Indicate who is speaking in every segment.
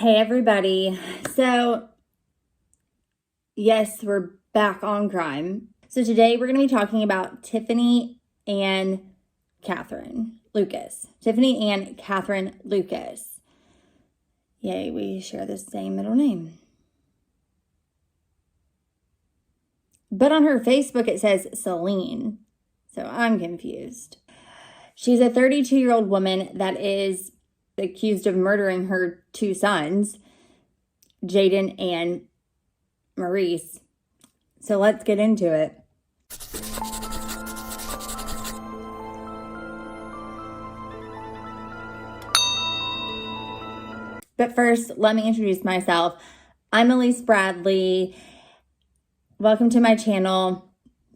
Speaker 1: Hey everybody. So yes, we're back on crime. So today we're going to be talking about Tiffanie Ann Lucas. Tiffanie Ann Lucas. Yay, we share the same middle name. But on her Facebook it says Celine. So I'm confused. She's a 32-year-old woman that is accused of murdering her two sons, Jaden and Maurice. So let's get into it. But first, let me introduce myself. I'm Elise Bradley. Welcome to my channel.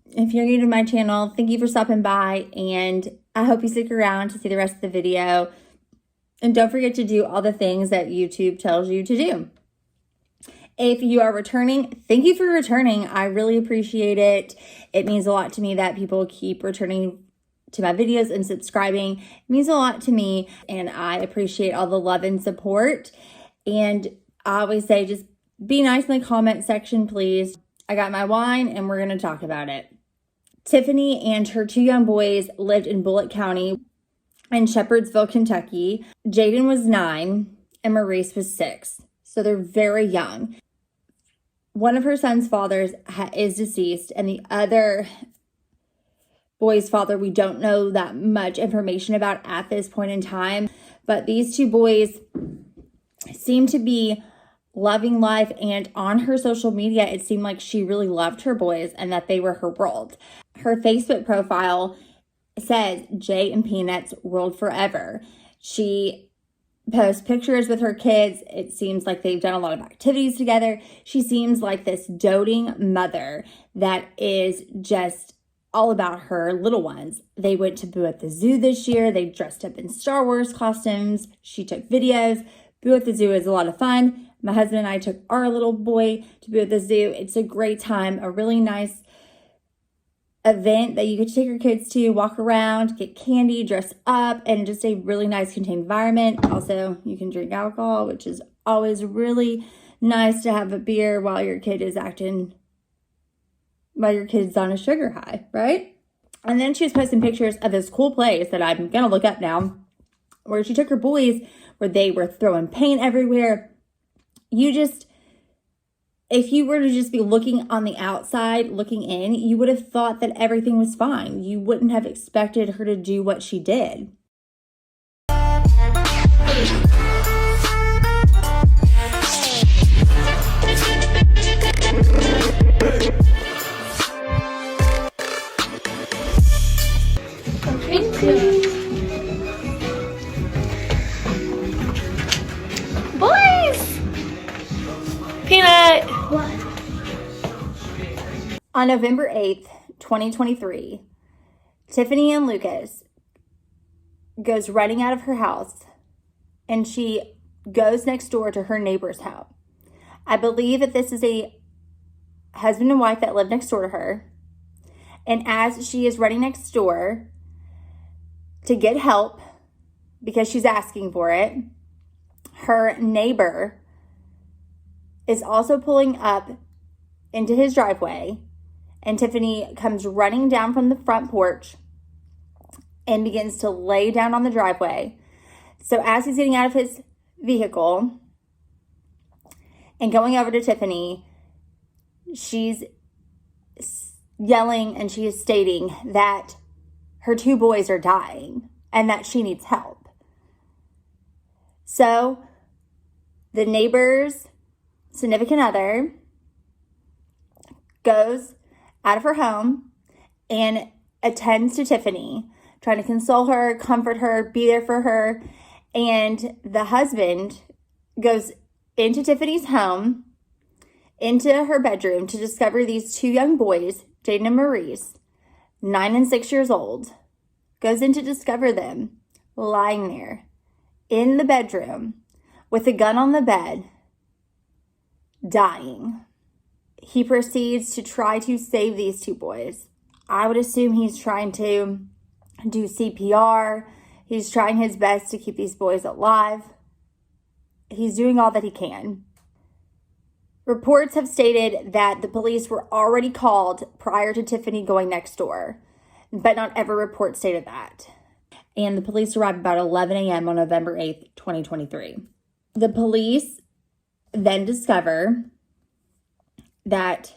Speaker 1: If you're new to my channel, thank you for stopping by, and I hope you stick around to see the rest of the video. And don't forget to do all the things that YouTube tells you to do. If you are returning, thank you for returning. I really appreciate it. It means a lot to me that people keep returning to my videos and subscribing. It means a lot to me, and I appreciate all the love and support. And I always say, just be nice in the comment section, please. I got my wine, and we're going to talk about it. Tiffanie and her two young boys lived in Bullitt County in Shepherdsville, Kentucky. Jaden was 9 and Maurice was 6. So they're very young. One of her son's fathers is deceased, and the other boy's father we don't know that much information about at this point in time. But these two boys seem to be loving life, and on her social media it seemed like she really loved her boys and that they were her world. Her Facebook profile says Jay and Peanuts World Forever. She posts pictures with her kids. It seems like they've done a lot of activities together. She seems like this doting mother that is just all about her little ones. They went to Boo at the Zoo this year. They dressed up in Star Wars costumes. She took videos. Boo at the Zoo is a lot of fun. My husband and I took our little boy to Boo at the Zoo. It's a great time, a really nice event that you could take your kids to, walk around, get candy, dress up, and just a really nice contained environment. Also, you can drink alcohol, which is always really nice to have a beer while your kid's on a sugar high, right? And then she was posting pictures of this cool place that I'm gonna look up now, where she took her boys, where they were throwing paint everywhere. If you were to just be looking on the outside, looking in, you would have thought that everything was fine. You wouldn't have expected her to do what she did.
Speaker 2: Boys! Peanut!
Speaker 1: What? On November 8th, 2023, Tiffanie Ann Lucas goes running out of her house, and she goes next door to her neighbor's house. I believe that this is a husband and wife that live next door to her. And as she is running next door to get help, because she's asking for it, her neighbor is also pulling up into his driveway, and Tiffanie comes running down from the front porch and begins to lay down on the driveway. So as he's getting out of his vehicle and going over to Tiffanie, she's yelling and she is stating that her two boys are dying and that she needs help. So the neighbor's significant other goes out of her home and attends to Tiffanie, trying to console her, comfort her, be there for her. And the husband goes into Tiffany's home, into her bedroom, to discover these two young boys, Jaden and Maurice, 9 and 6 years old, goes in to discover them lying there in the bedroom with a gun on the bed, dying. He proceeds to try to save these two boys. I would assume he's trying to do CPR. He's trying his best to keep these boys alive. he's doing all that he can. Reports have stated that the police were already called prior to Tiffanie going next door, but not every report stated that. And the police arrived about 11 a.m. on November 8th, 2023. The police then discover that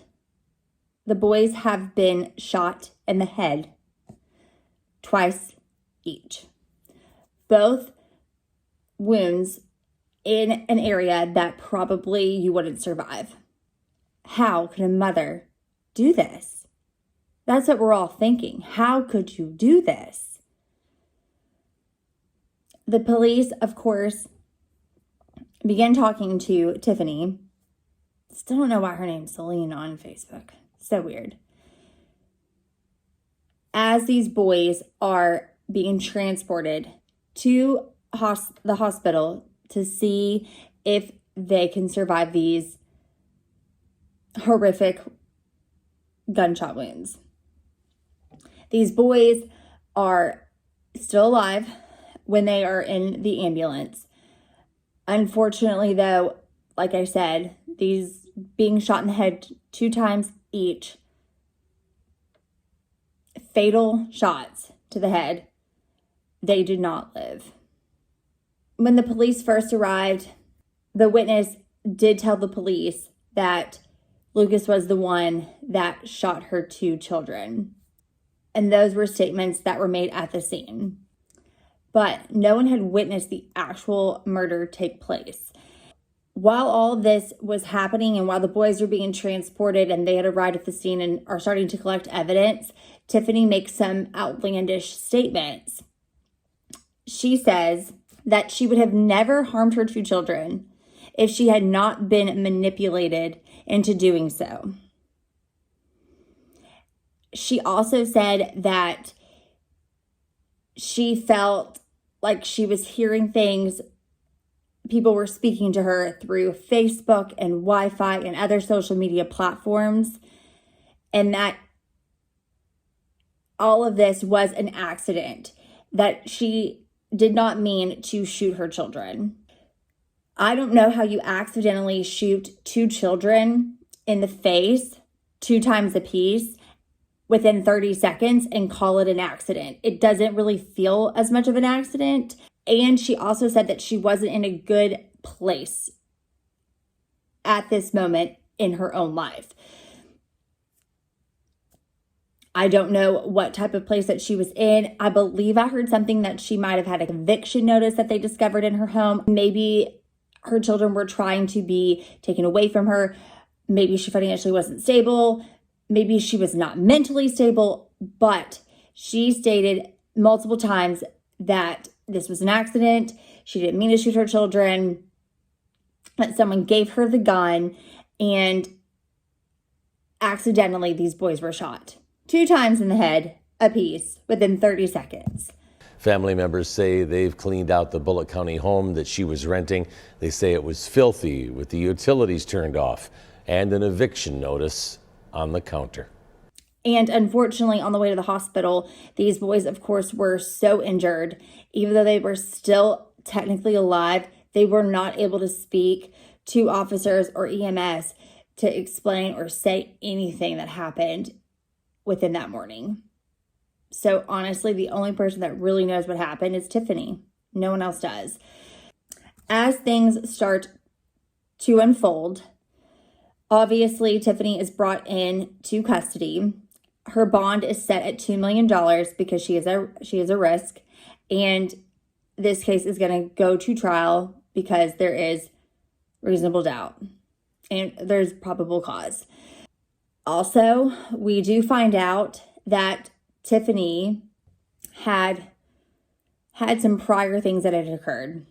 Speaker 1: the boys have been shot in the head twice each. Both wounds in an area that probably you wouldn't survive. How could a mother do this? That's what we're all thinking. How could you do this? The police, of course, began talking to Tiffanie. Still don't know why her name's Celine on Facebook. So weird. As these boys are being transported to the hospital to see if they can survive these horrific gunshot wounds. These boys are still alive when they are in the ambulance. Unfortunately, though, like I said, these being shot in the head 2 times each, fatal shots to the head, they did not live. When the police first arrived, the witness did tell the police that Lucas was the one that shot her 2 children. And those were statements that were made at the scene. But no one had witnessed the actual murder take place. While all of this was happening and while the boys were being transported and they had arrived at the scene and are starting to collect evidence, Tiffanie makes some outlandish statements. She says that she would have never harmed her 2 children if she had not been manipulated into doing so. She also said that she felt like she was hearing things. People were speaking to her through Facebook and Wi-Fi and other social media platforms, and that all of this was an accident, that she did not mean to shoot her children. I don't know how you accidentally shoot 2 children in the face 2 times apiece within 30 seconds and call it an accident. It doesn't really feel as much of an accident. And she also said that she wasn't in a good place at this moment in her own life. I don't know what type of place that she was in. I believe I heard something that she might have had a eviction notice that they discovered in her home. Maybe her children were trying to be taken away from her. Maybe she financially wasn't stable. Maybe she was not mentally stable. But she stated multiple times that this was an accident. She didn't mean to shoot her children. That someone gave her the gun and accidentally these boys were shot 2 times in the head apiece within 30 seconds.
Speaker 3: Family members say they've cleaned out the Bullitt County home that she was renting. They say it was filthy with the utilities turned off and an eviction notice on the counter.
Speaker 1: And unfortunately, on the way to the hospital, these boys, of course, were so injured. Even though they were still technically alive, they were not able to speak to officers or EMS to explain or say anything that happened within that morning. So honestly, the only person that really knows what happened is Tiffanie. No one else does. As things start to unfold, obviously Tiffanie is brought in to custody. Her bond is set at $2 million because she is a risk. And this case is going to go to trial because there is reasonable doubt and there's probable cause. Also, we do find out that Tiffanie had some prior things that had occurred.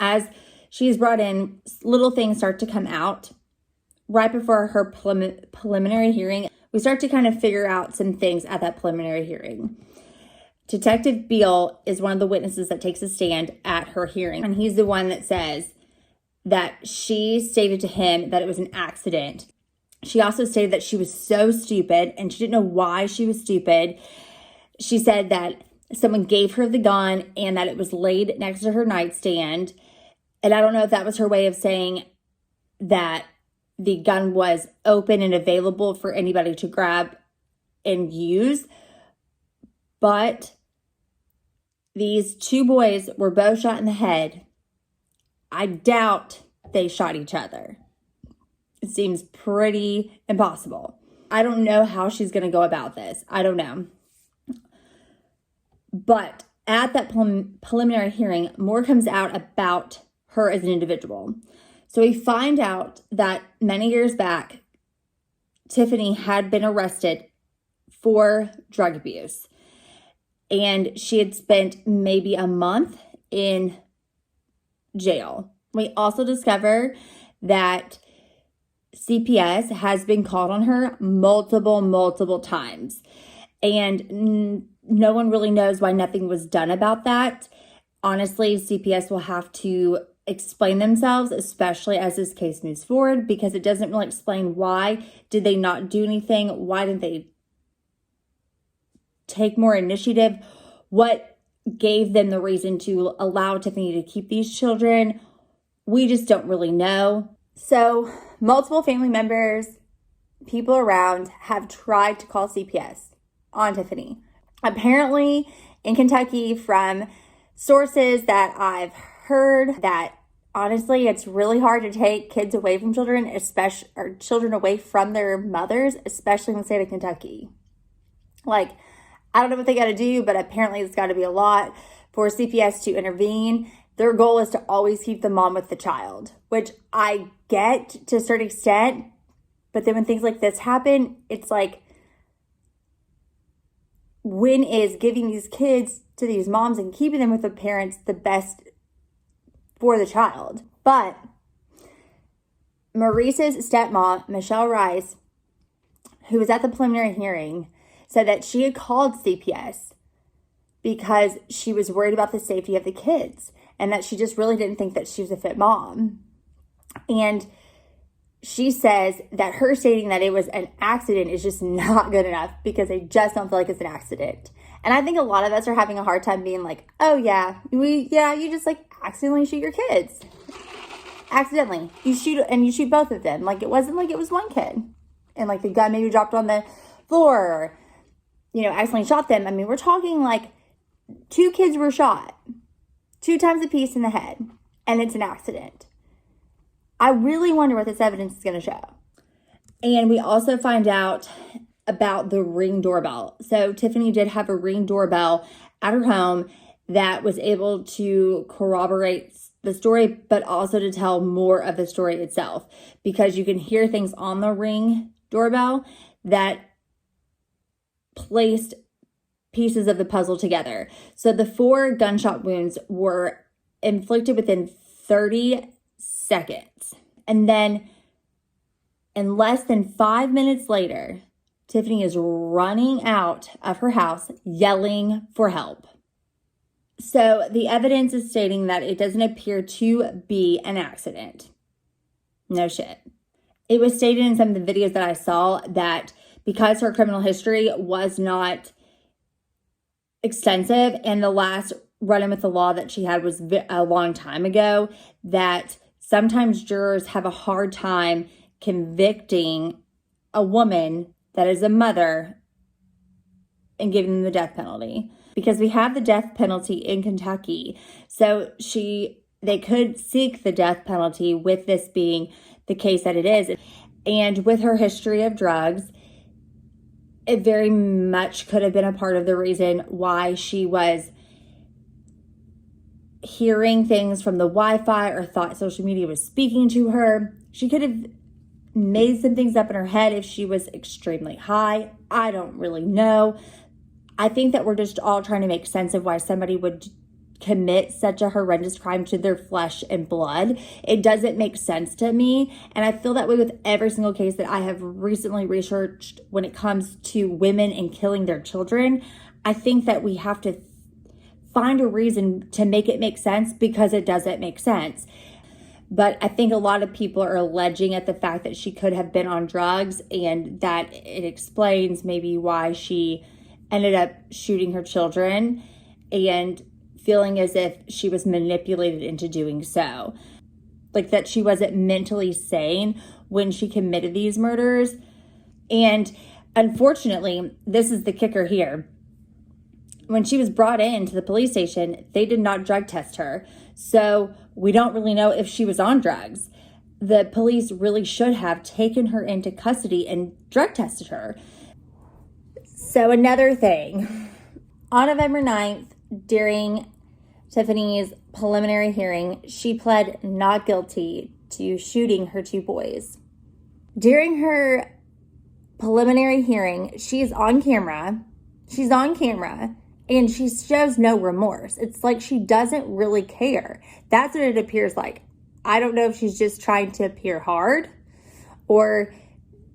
Speaker 1: As she's brought in, little things start to come out. Right before her preliminary hearing, we start to kind of figure out some things at that preliminary hearing. Detective Beal is one of the witnesses that takes a stand at her hearing, and he's the one that says that she stated to him that it was an accident. She also stated that she was so stupid and she didn't know why she was stupid. She said that someone gave her the gun and that it was laid next to her nightstand And I don't know if that was her way of saying that the gun was open and available for anybody to grab and use. But these two boys were both shot in the head. I doubt they shot each other. It seems pretty impossible. I don't know how she's going to go about this. I don't know. But at that preliminary hearing, more comes out about her as an individual. So we find out that many years back, Tiffanie had been arrested for drug abuse. And she had spent maybe a month in jail. We also discover that CPS has been called on her multiple times. And no one really knows why nothing was done about that. Honestly, CPS will have to explain themselves, especially as this case moves forward, because it doesn't really explain why did they not do anything. Why didn't they take more initiative? What gave them the reason to allow Tiffanie to keep these children? We just don't really know. So multiple family members, people around have tried to call CPS on Tiffanie. Apparently in Kentucky, from sources that I've heard, that honestly, it's really hard to take kids away from children, especially, or children away from their mothers, especially in the state of Kentucky. Like, I don't know what they got to do, but apparently it's got to be a lot for CPS to intervene. Their goal is to always keep the mom with the child, which I get to a certain extent. But then when things like this happen, it's like, when is giving these kids to these moms and keeping them with the parents the best for the child? But Maurice's stepmom, Michelle Rice, who was at the preliminary hearing, said that she had called CPS because she was worried about the safety of the kids and that she just really didn't think that she was a fit mom. And she says that her stating that it was an accident is just not good enough because they just don't feel like it's an accident. And I think a lot of us are having a hard time being like, oh yeah, you just like accidentally shoot your kids. Accidentally. You shoot both of them. Like, it wasn't like it was one kid. And like the gun maybe dropped on the floor or, accidentally shot them. I mean, we're talking like 2 kids were shot 2 times apiece in the head, and it's an accident. I really wonder what this evidence is going to show. And we also find out about the Ring doorbell. So Tiffanie did have a Ring doorbell at her home that was able to corroborate the story, but also to tell more of the story itself, because you can hear things on the Ring doorbell that placed pieces of the puzzle together. So the 4 gunshot wounds were inflicted within 30 seconds. And then in less than 5 minutes later, Tiffanie is running out of her house yelling for help. So the evidence is stating that it doesn't appear to be an accident. No shit. It was stated in some of the videos that I saw that because her criminal history was not extensive and the last run-in with the law that she had was a long time ago, that sometimes jurors have a hard time convicting a woman that is a mother and giving them the death penalty, because we have the death penalty in Kentucky. So they could seek the death penalty with this being the case that it is. And with her history of drugs, it very much could have been a part of the reason why she was hearing things from the Wi-Fi or thought social media was speaking to her. She could have made some things up in her head if she was extremely high. I don't really know. I think that we're just all trying to make sense of why somebody would commit such a horrendous crime to their flesh and blood. It doesn't make sense to me. And I feel that way with every single case that I have recently researched when it comes to women and killing their children. I think that we have to find a reason to make it make sense, because it doesn't make sense. But I think a lot of people are alleging at the fact that she could have been on drugs, and that it explains maybe why she ended up shooting her children and feeling as if she was manipulated into doing so. like that she wasn't mentally sane when she committed these murders. And unfortunately, this is the kicker here. When she was brought into the police station, they did not drug test her. So we don't really know if she was on drugs. The police really should have taken her into custody and drug tested her. So another thing, on November 9th, during Tiffanie's preliminary hearing, she pled not guilty to shooting her 2 boys. During her preliminary hearing, she's on camera. And she shows no remorse. It's like she doesn't really care. That's what it appears like. I don't know if she's just trying to appear hard or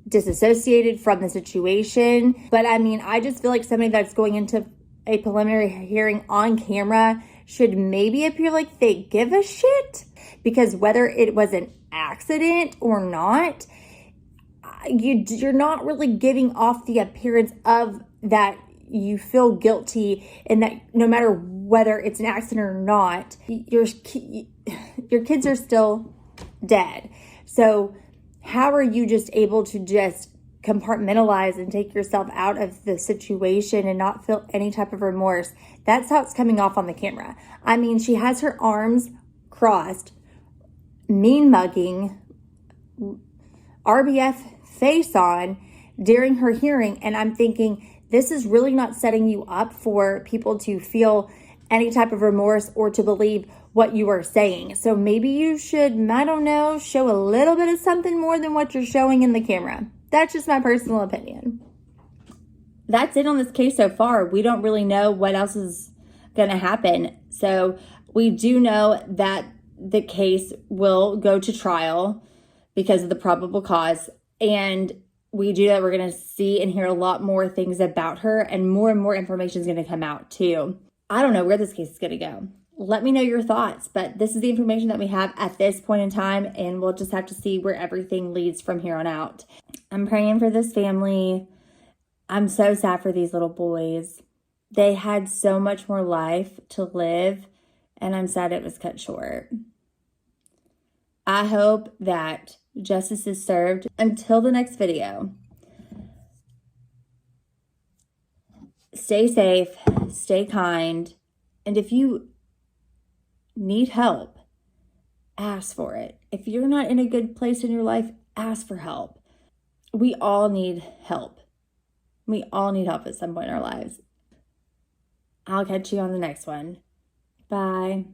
Speaker 1: disassociated from the situation. But I mean, I just feel like somebody that's going into a preliminary hearing on camera should maybe appear like they give a shit. Because whether it was an accident or not, you're not really giving off the appearance of that you feel guilty, and that no matter whether it's an accident or not, your kids are still dead. So how are you just able to just compartmentalize and take yourself out of the situation and not feel any type of remorse? That's how it's coming off on the camera. I mean, she has her arms crossed, mean mugging, RBF face on during her hearing, and I'm thinking, this is really not setting you up for people to feel any type of remorse or to believe what you are saying. So maybe you should, I don't know, show a little bit of something more than what you're showing in the camera. That's just my personal opinion. That's it on this case so far. We don't really know what else is going to happen. So we do know that the case will go to trial because of the probable cause, and we do that. We're going to see and hear a lot more things about her, and more information is going to come out too. I don't know where this case is going to go. Let me know your thoughts, but this is the information that we have at this point in time, and we'll just have to see where everything leads from here on out. I'm praying for this family. I'm so sad for these little boys. They had so much more life to live, and I'm sad it was cut short. I hope that justice is served. Until the next video, stay safe, stay kind, and if you need help, ask for it. If you're not in a good place in your life, ask for help. We all need help. We all need help at some point in our lives. I'll catch you on the next one. Bye.